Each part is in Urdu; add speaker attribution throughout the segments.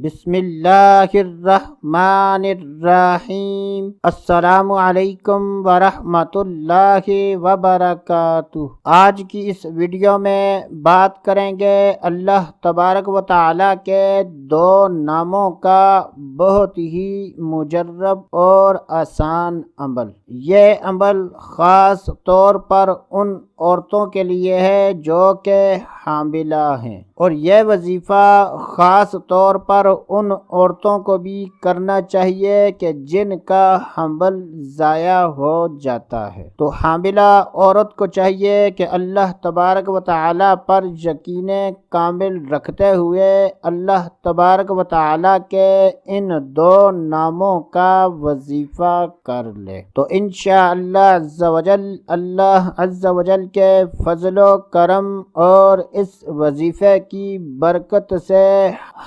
Speaker 1: بسم اللہ الرحمن الرحیم۔ السلام علیکم ورحمۃ اللہ وبرکاتہ۔ آج کی اس ویڈیو میں بات کریں گے اللہ تبارک و تعالی کے دو ناموں کا بہت ہی مجرب اور آسان عمل۔ یہ عمل خاص طور پر ان عورتوں کے لیے ہے جو کہ حاملہ ہیں، اور یہ وظیفہ خاص طور پر ان عورتوں کو بھی کرنا چاہیے کہ جن کا حمل ضائع ہو جاتا ہے۔ تو حاملہ عورت کو چاہیے کہ اللہ تبارک و تعالی پر یقین کامل رکھتے ہوئے اللہ تبارک و تعالی کے ان دو ناموں کا وظیفہ کر لے، تو انشاءاللہ عز و جل اللہ عز و جل کے فضل و کرم اور اس وظیفے کی برکت سے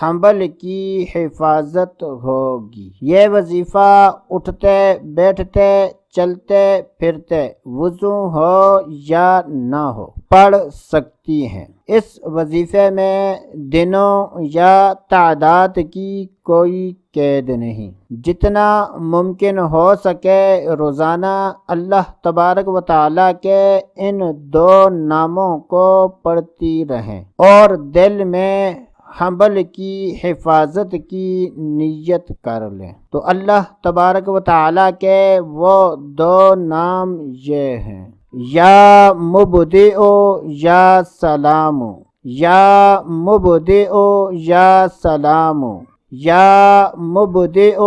Speaker 1: حمل کی حفاظت ہوگی۔ یہ وظیفہ اٹھتے بیٹھتے چلتے پھرتے وضو ہو یا نہ ہو پڑھ سکتی ہیں۔ اس وظیفے میں دنوں یا تعداد کی کوئی قید نہیں، جتنا ممکن ہو سکے روزانہ اللہ تبارک و تعالی کے ان دو ناموں کو پڑھتی رہیں اور دل میں حمل کی حفاظت کی نیت کر لیں۔ تو اللہ تبارک و تعالی کے وہ دو نام یہ ہیں: یا مبدئ یا سلام، یا مبدئ یا سلام، یا مبدئ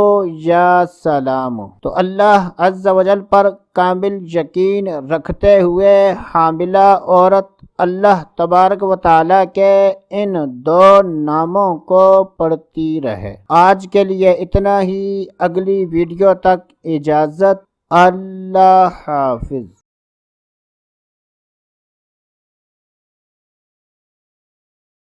Speaker 1: یا سلام۔ تو اللہ عز و جل پر کامل یقین رکھتے ہوئے حاملہ عورت اللہ تبارک و تعالی کے ان دو ناموں کو پڑھتی رہے۔ آج کے لیے اتنا ہی، اگلی ویڈیو تک اجازت، اللہ حافظ۔